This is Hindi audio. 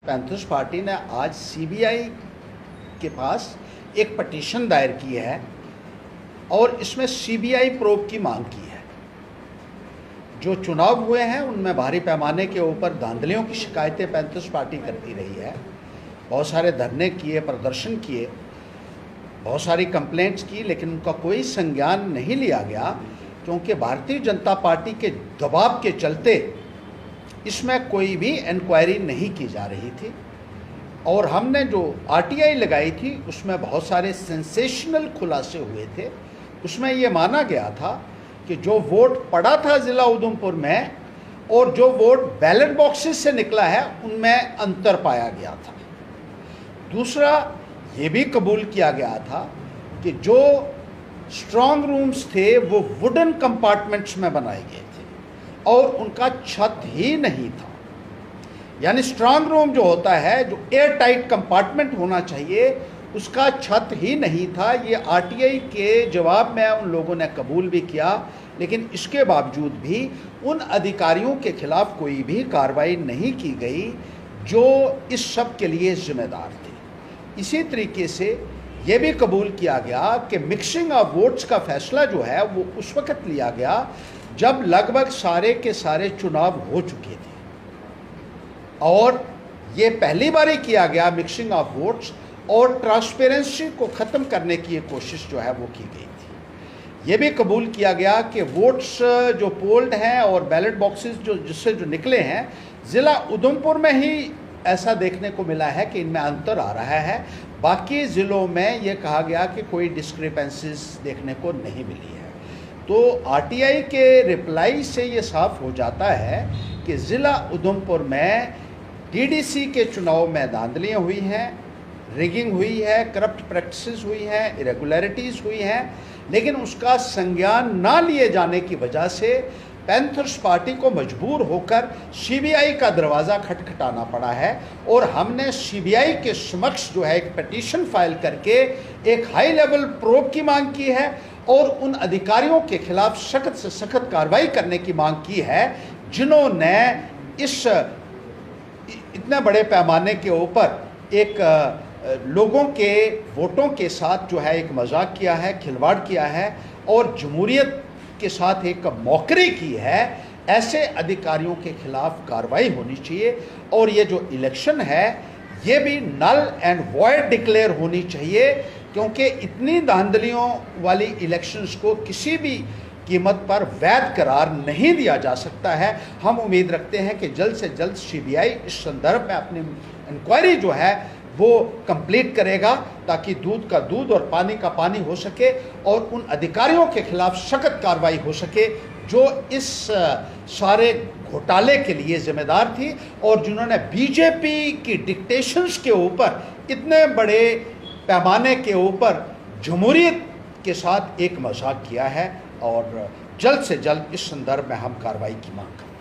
पैंथर्स पार्टी ने आज सीबीआई के पास एक पटिशन दायर की है और इसमें सीबीआई प्रोब की मांग की है। जो चुनाव हुए हैं उनमें भारी पैमाने के ऊपर धांधलियों की शिकायतें पैंथर्स पार्टी करती रही है। बहुत सारे धरने किए, प्रदर्शन किए, बहुत सारी कंप्लेंट्स की, लेकिन उनका कोई संज्ञान नहीं लिया गया क्योंकि भारतीय जनता पार्टी के दबाव के चलते इसमें कोई भी इंक्वायरी नहीं की जा रही थी। और हमने जो आरटीआई लगाई थी उसमें बहुत सारे सेंसेशनल खुलासे हुए थे। उसमें ये माना गया था कि जो वोट पड़ा था ज़िला उधमपुर में और जो वोट बैलेट बॉक्सेस से निकला है उनमें अंतर पाया गया था। दूसरा, ये भी कबूल किया गया था कि जो स्ट्रांग रूम्स थे वो वुडन कंपार्टमेंट्स में बनाए गए थे और उनका छत ही नहीं था। यानी स्ट्रांग रूम जो होता है, जो एयर टाइट कंपार्टमेंट होना चाहिए, उसका छत ही नहीं था। ये आरटीआई के जवाब में उन लोगों ने कबूल भी किया, लेकिन इसके बावजूद भी उन अधिकारियों के खिलाफ कोई भी कार्रवाई नहीं की गई जो इस सब के लिए जिम्मेदार थे। इसी तरीके से ये भी कबूल किया गया कि मिक्सिंग ऑफ वोट्स का फैसला जो है वो उस वक़्त लिया गया जब लगभग सारे के सारे चुनाव हो चुके थे और ये पहली बार ही किया गया मिक्सिंग ऑफ वोट्स, और ट्रांसपेरेंसी को ख़त्म करने की ये कोशिश जो है वो की गई थी। ये भी कबूल किया गया कि वोट्स जो पोल्ड हैं और बैलेट बॉक्सेस जिससे जो निकले हैं, ज़िला उधमपुर में ही ऐसा देखने को मिला है कि इनमें अंतर आ रहा है। बाकी ज़िलों में ये कहा गया कि कोई डिस्क्रिपेंसीज देखने को नहीं मिली है। तो आरटीआई के रिप्लाई से ये साफ हो जाता है कि ज़िला उधमपुर में डीडीसी के चुनाव में धांधलियाँ हुई हैं, रिगिंग हुई है, करप्ट प्रैक्टिसेस हुई हैं, इरेगुलरिटीज़ हुई हैं, लेकिन उसका संज्ञान ना लिए जाने की वजह से पैंथर्स पार्टी को मजबूर होकर सीबीआई का दरवाज़ा खटखटाना पड़ा है। और हमने सीबीआई के समक्ष जो है एक पिटीशन फाइल करके एक हाई लेवल प्रोब की मांग की है और उन अधिकारियों के खिलाफ सख्त से सख्त कार्रवाई करने की मांग की है जिन्होंने इस इतने बड़े पैमाने के ऊपर एक लोगों के वोटों के साथ जो है एक मजाक किया है, खिलवाड़ किया है और जमहूरियत के साथ एक मौकरी की है। ऐसे अधिकारियों के खिलाफ कार्रवाई होनी चाहिए और ये जो इलेक्शन है ये भी नल एंड वॉइड डिक्लेयर होनी चाहिए, क्योंकि इतनी धांधलियों वाली इलेक्शंस को किसी भी कीमत पर वैध करार नहीं दिया जा सकता है। हम उम्मीद रखते हैं कि जल्द से जल्द सीबीआई इस संदर्भ में अपनी इंक्वायरी जो है वो कंप्लीट करेगा ताकि दूध का दूध और पानी का पानी हो सके और उन अधिकारियों के खिलाफ सख्त कार्रवाई हो सके जो इस सारे घोटाले के लिए जिम्मेदार थी और जिन्होंने बीजेपी की डिक्टेशंस के ऊपर इतने बड़े पैमाने के ऊपर जमहूरियत के साथ एक मजाक किया है। और जल्द से जल्द इस संदर्भ में हम कार्रवाई की मांग करते हैं।